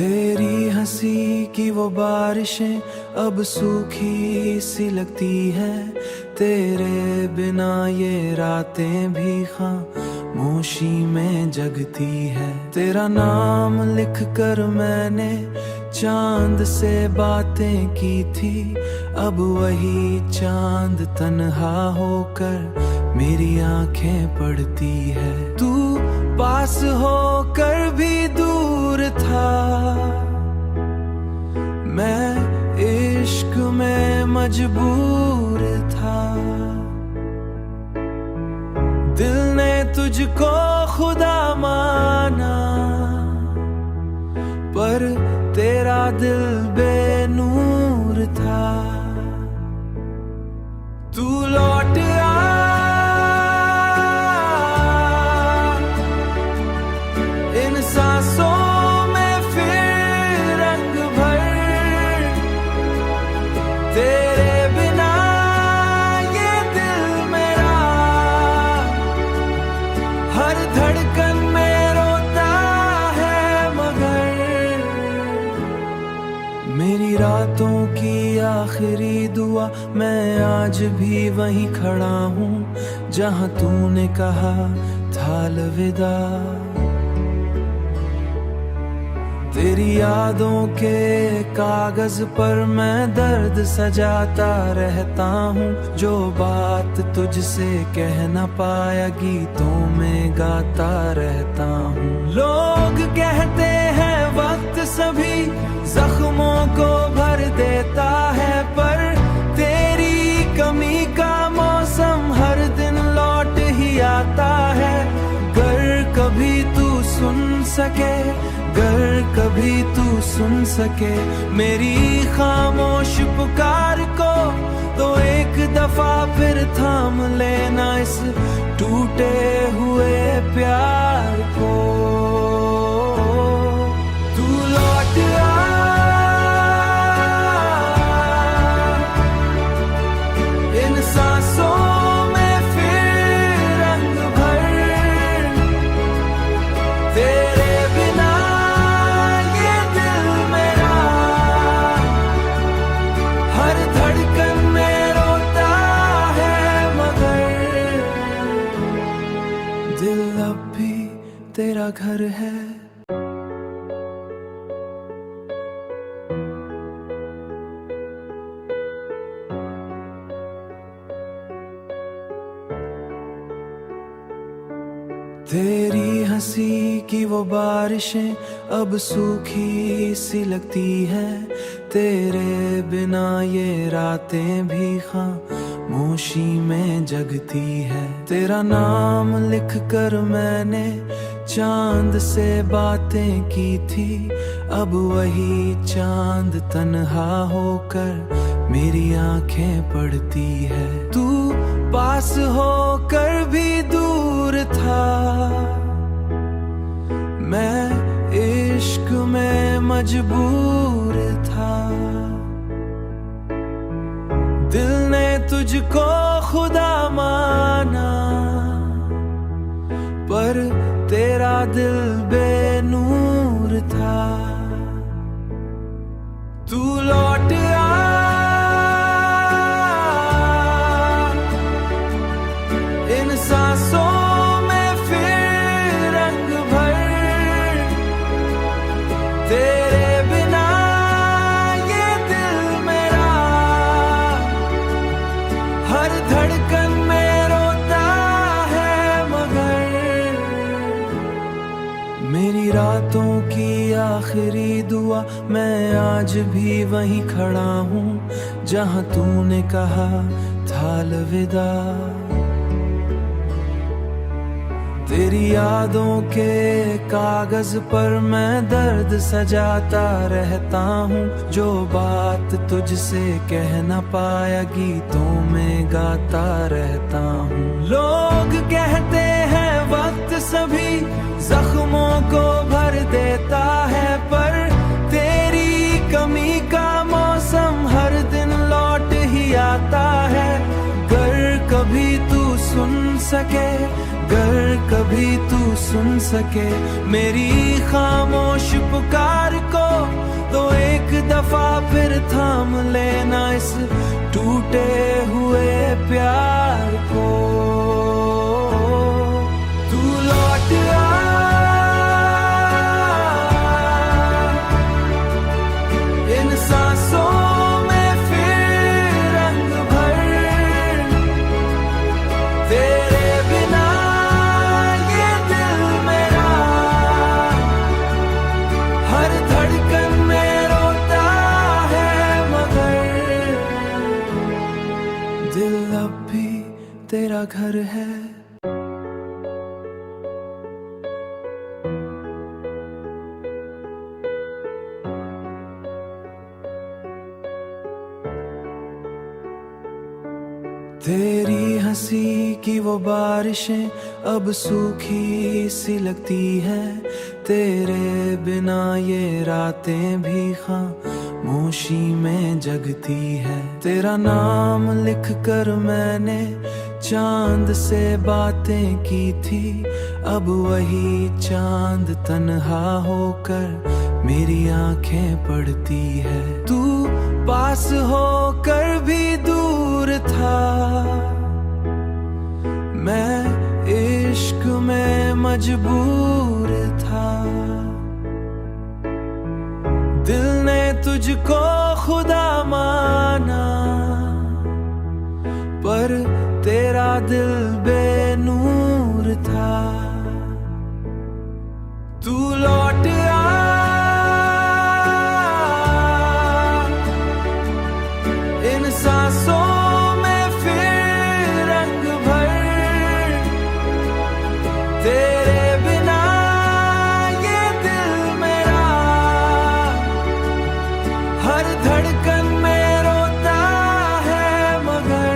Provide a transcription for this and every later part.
तेरी हंसी की वो बारिशें अब सूखी सी लगती है। तेरे बिना ये रातें भी खामोशी में जगती है। तेरा नाम लिख कर मैंने चांद से बातें की थी। अब वही चांद तन्हा होकर मेरी आंखें पढ़ती है। तू पास होकर भी दूर था, मैं इश्क में मजबूर था। दिल ने तुझको खुदा माना, पर तेरा दिल बेनूर था। तू लौट आ, इन सांसों में फिर रंग भर। तेरे बिना ये दिल मेरा हर धड़कन में रोता है, मगर मेरी रातों की आखिरी दुआ, मैं आज भी वहीं खड़ा हूँ जहाँ तूने कहा था अलविदा। तेरी यादों के कागज पर मैं दर्द सजाता रहता हूँ। जो बात तुझसे कह न पाया गीतों में गाता रहता हूँ। लोग कहते हैं वक्त सभी जख्मों को भर देता है, पर तेरी कमी का मौसम हर दिन लौट ही आता है। गर कभी तू सुन सके, गर कभी तू सुन सके मेरी खामोश पुकार को, तो एक दफा फिर थाम लेना इस टूटे हुए प्यार को। तू लौट आ, इन सांसों में फिर रंग भर। तेरे बिना ये दिल मेरा हर धड़कन में रोता है, मगर दिल अब भी तेरा घर है। तेरी हंसी की वो बारिशें अब सूखी सी लगती है। तेरे बिना ये रातें भी खामोशी में जगती है। तेरा नाम लिख कर मैंने चांद से बातें की थी। अब वही चांद तन्हा होकर मेरी आंखें पढ़ती है। तू पास होकर भी दूर था, मैं इश्क में मजबूर था। दिल ने तुझको खुदा माना, पर तेरा दिल बेनूर था। तू लौट आ, इन सांसों में फिर रंग भर। तेरे बिना ये दिल मेरा हर धड़कन में रोता है, मगर मेरी रातों की आखिरी दुआ, मैं आज भी वहीं खड़ा हूँ जहाँ तूने कहा था अलविदा। तेरी यादों के कागज पर मैं दर्द सजाता रहता हूँ। जो बात तुझसे कह न पाया गीतों में गाता रहता हूँ। लोग कहते हैं वक्त सभी जख्मों को भर देता है, पर तेरी कमी का मौसम हर दिन लौट ही आता है। गर कभी तू सुन सके, गर कभी तू सुन सके मेरी खामोश पुकार को, तो एक दफा फिर थाम लेना इस टूटे हुए प्यार को। तू लौट आ इन सांसों में फिर रंग भर, तेरे बिना ये दिल मेरा हर धड़कन में रोता है, मगर दिल अब भी तेरा घर है। तेरी हंसी की वो बारिशें अब सूखी सी लगती है, तेरे बिना ये रातें भी खामोशी में जगती है। तेरा नाम लिख कर मैंने चांद से बातें की थी, अब वही चांद तन्हा होकर मेरी आंखें पढ़ती है। तू पास होकर भी दूर था, मैं इश्क में मजबूर था। दिल ने तुझको खुदा माना, पर तेरा दिल बेनूर था। तू लौट आ इन सांसों में फिर रंग भर, तेरे बिना ये दिल मेरा हर धड़कन में रोता है, मगर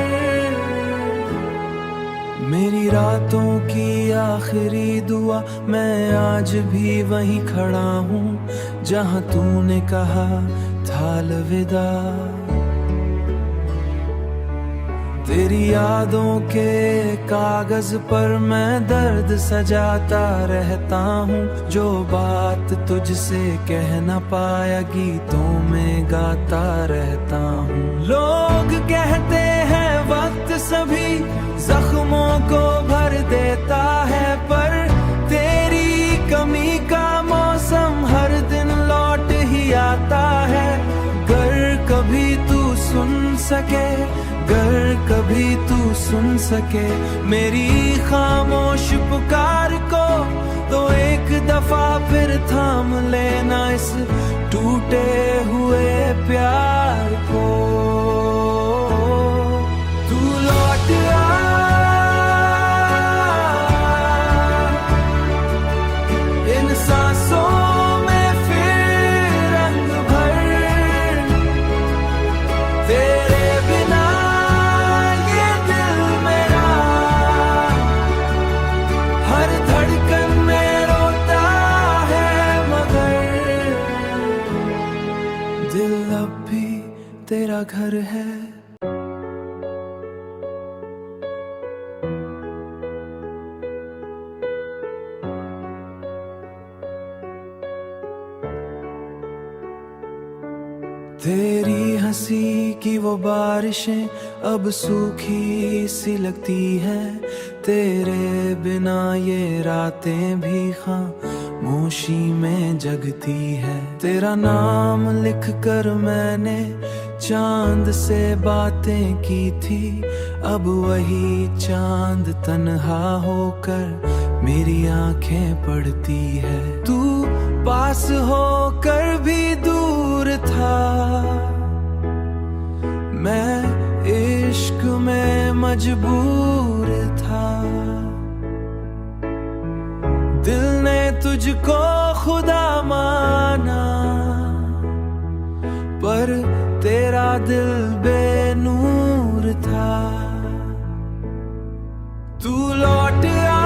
मेरी रातों की आखिरी दुआ मैं आज भी वहीं खड़ा हूँ जहाँ तूने कहा था अलविदा। तेरी यादों के कागज पर मैं दर्द सजाता रहता हूँ, जो बात तुझसे कह न पाया गीतों में गाता रहता हूँ। लोग कहते हैं वक्त सभी जख्मों को भर देता है, पर तेरी कमी का मौसम हर दिन लौट ही आता है। गर कभी तू सुन सके, गर कभी तू सुन सके मेरी खामोश पुकार को, तो एक दफा फिर थाम लेना इस टूटे हुए प्यार को। तू लौट आ इन सांसों में फिर रंग भर, तेरे बिना ये दिल मेरा हर धड़कन में रोता है, मगर दिल अब भी तेरा घर है। तेरी हंसी की वो बारिशें अब सूखी सी लगती है, तेरे बिना ये रातें भी खामोशी में जगती है। तेरा नाम लिख कर मैंने चांद से बातें की थी, अब वही चांद तन्हा होकर मेरी आंखें पढ़ती है। तू पास होकर भी दूर था, मैं इश्क में मजबूर था। दिल ने तुझको खुदा माना, पर तेरा दिल बेनूर था। तू लौट आ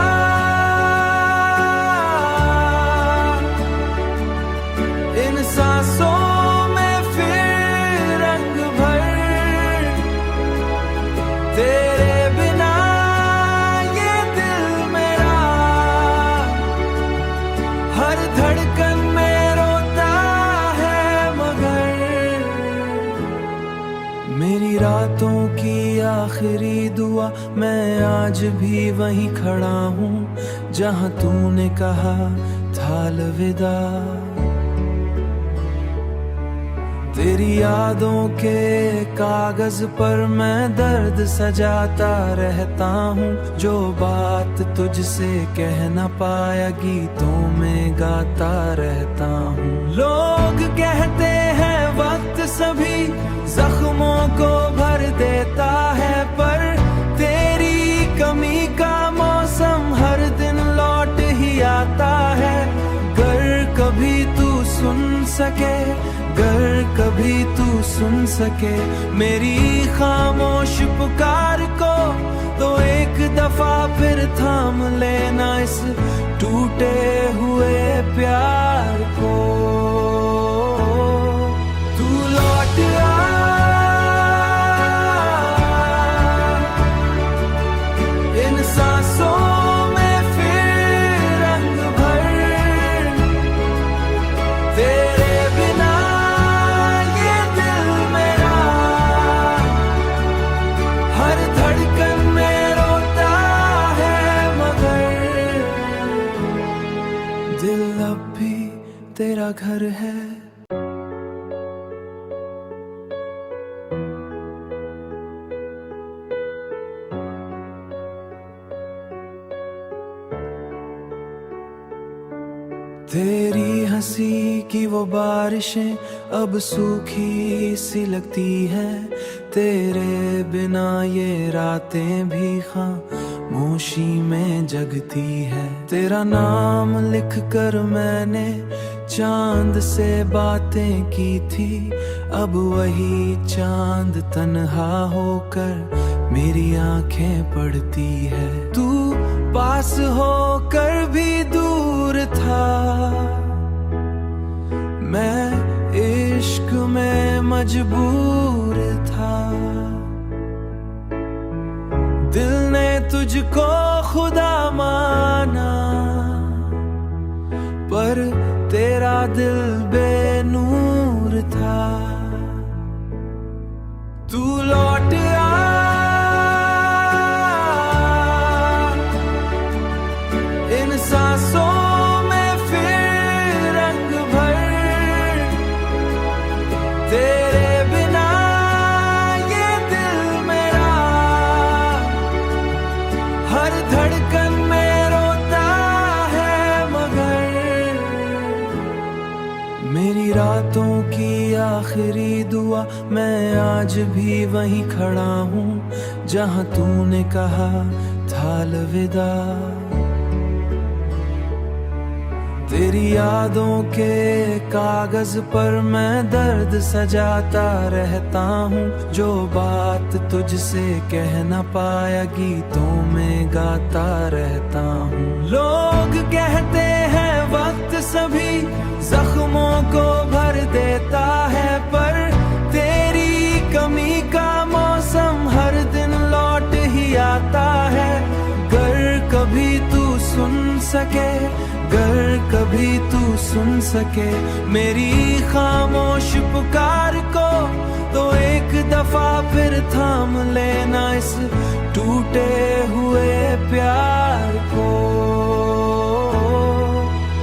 इन सांसों में फिर रंग भर, तेरे बिना ये दिल मेरा रातों की आखिरी दुआ, मैं आज भी वहीं खड़ा हूँ जहाँ तूने कहा था अलविदा। तेरी यादों के कागज पर मैं दर्द सजाता रहता हूँ, जो बात तुझसे कह न पाया गीतों में गाता रहता हूँ। लोग कहते हैं वक्त सभी जख्मों को भर देता है, पर तेरी कमी का मौसम हर दिन लौट ही आता है। गर कभी तू सुन सके, गर कभी तू सुन सके मेरी खामोश पुकार को, तो एक दफा फिर थाम लेना इस टूटे हुए प्यार को। तू लौट आ, इन सांसों में फिर रंग भर, तेरे बिना ये दिल मेरा हर धड़कन में रोता है, मगर दिल अब भी तेरा घर है। तेरी हंसी की वो बारिशें अब सूखी सी लगती है, तेरे बिना ये रातें भी खामोशी में जगती है। तेरा नाम लिख कर मैंने चांद से बातें की थी, अब वही चांद तन्हा होकर मेरी आंखें पढ़ती है। तू पास होकर भी दूर था, मैं इश्क में मजबूर था। दिल ने तुझको खुदा माना, पर तेरा दिल बेनूर था। तू लौट आ, इन सांसों में फिर रंग भर, तेरे बिना ये दिल मेरा हर धड़कन में रोता है, मगर मेरी रातों की आखिरी दुआ, मैं आज भी वहीं खड़ा हूँ जहाँ तूने कहा था अलविदा। तेरी यादों के कागज पर मैं दर्द सजाता रहता हूँ, जो बात तुझसे कह न पाया गीतों में गाता रहता हूँ। लोग कहते हैं वक्त सभी जख्मों को भर देता है, पर तेरी कमी का मौसम हर दिन लौट ही आता है। गर कभी तू सुन सके, गर कभी तू सुन सके मेरी खामोश पुकार को, तो एक दफा फिर थाम लेना इस टूटे हुए प्यार को।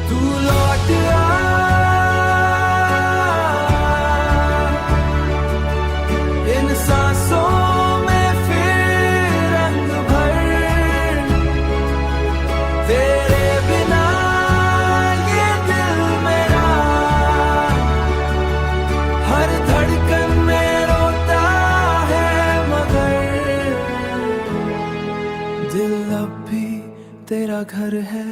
तू लौट आ, इन सांसों में फिर रंग भर, तेरे बिना ये दिल मेरा हर धड़कन में रोता है, मगर दिल अब भी तेरा घर है।